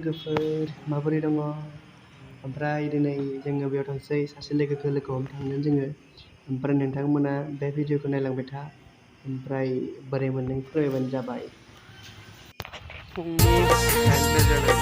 लोगोफोर माबोरै दङ? ओमफ्राय दिनै जोङो बेयाव थांसै सासे लोगोखौ लोगो हमनो थांगोन जोङो। ओमफ्राय नोंथांमोना बे भिडिअखौ नायलांबाय था। ओमफ्राय बोरै मोनदों फोरमायबानो जाबाय। फुंनि 8 जाबाय।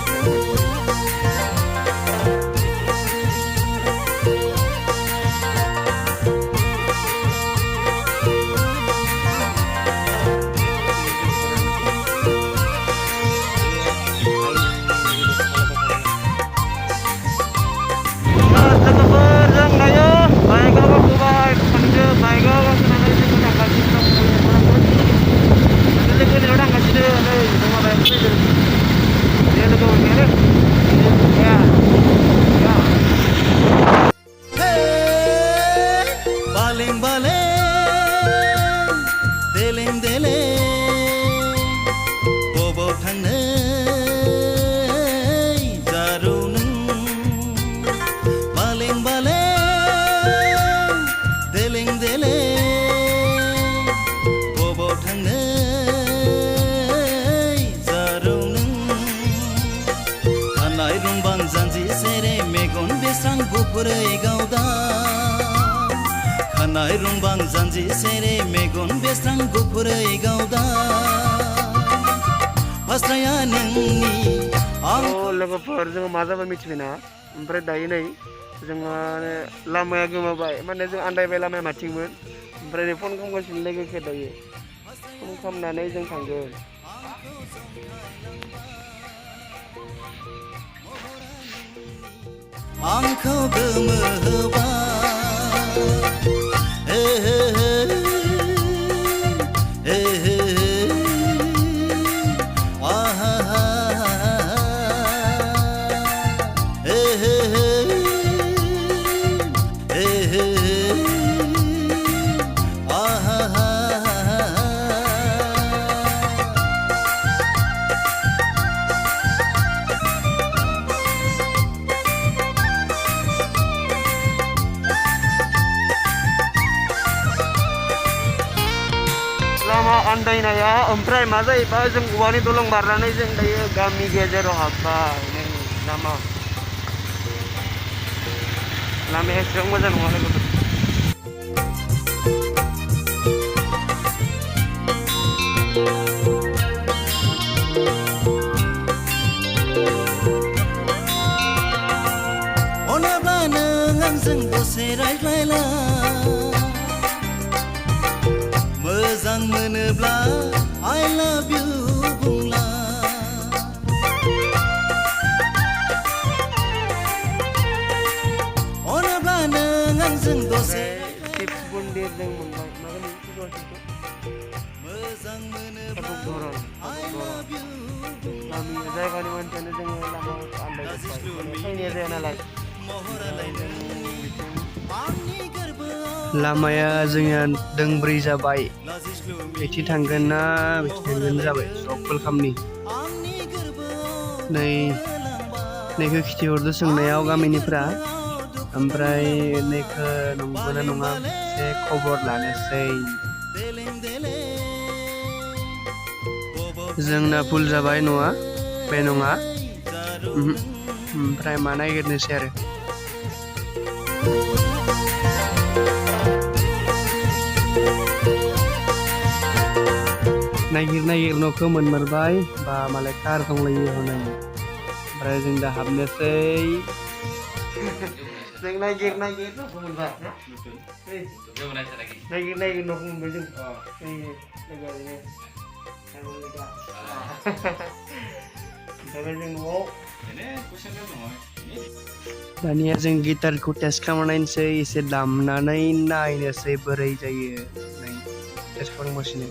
खानाय रुंबां जानजि सेरे मेगन बेस्रां गुफुरै गावदा फास्राया नोंनि लोगोफोर जोङो मा जाबाय मिथिबायना? ओमफ्राय दायो नै जोङो लामाया गोमाबाय, माने जों आन्दायबाय लामाया माथिंमोन। ओमफ्राय फन खालामगासिनो लोगोखौ दायो। फन खालामनानै जों थांगोन। आंखौ गोमोहोबाय आन्दायनाया ओमफ्राय मा जाहैबाय, जों औवानि दलं बारनानै जों दायो गामि गेजेराव हाबबाय। नै लामाया एसेबां मोजां नङा लोगोफोर। अनोब्ला नों आंजों दसे रायज्लायला, मोजां मोनोब्ला I love you बुंला। अनोब्ला नों आंजों दसे शिव मन्दिर जों मोनबाय। मोजां मोनोब्ला I love you गामि जायगानि मानसियानो जोङो लामा आन्दायजोब्बाय, फैनाय जाया नालाय। लामाया जोंनिया दोंब्रै जाबाय। बेथि थांगोन ना बेथि थांगोन जाबाय सब खामनि। नैखौ खिथिहरदो सोंनायाव गामिनिफ्रा, ओमफ्राय नैखौ नंगौना नङा एसे खबर लानोसै। जोंना फुल जाबाय नङा बे नङा। ओमफ्राय मा नागिरनोसै आरो। नागिर न'खौ मोनमारबाय बा मालाय कार दंलायो हनै। ओमफ्राय जों दा हाबनोसै। जों नागिर न'खौ मोनबाय। नागिर न'खौ मोनबाय जों। ओमफ्राय जों न'आव दानिया जों गिटारखौ टेस्ट खालामनायनोसै, एसे दामनानै नायनोसै बोरै जायो। टेस्ट खालामगासिनो।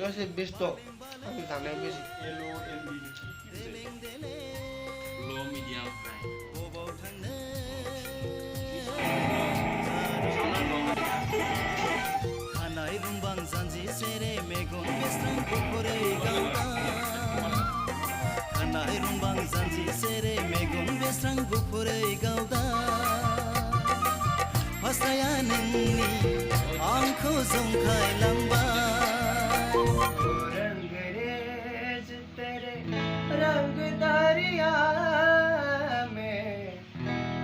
एसे बेस्ट आंनि जानाया बेस्ट low medium fry खानाय रुंबां जानजि सेरे मेगन बेस्रां गुफुरै गावदा खानाय रुंबां जानजि सेरे मेगन बेस्रां गुफुरै गावदा फास्राया नोंनि आंखौ जंखायलांबाय रंगरेज तेरे रंग दरिया में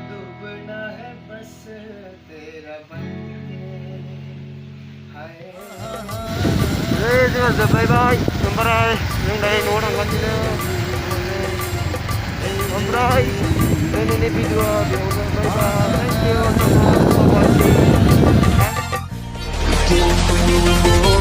डूबना है बस तेरा बनके हाय जोंहा जोबलायबाय ओमफ्राय जों दायो न'आव थांगासिनो ओमफ्राय दिनैनि भिडिअ'आ बेयावनो बाय बाय थेंक इउ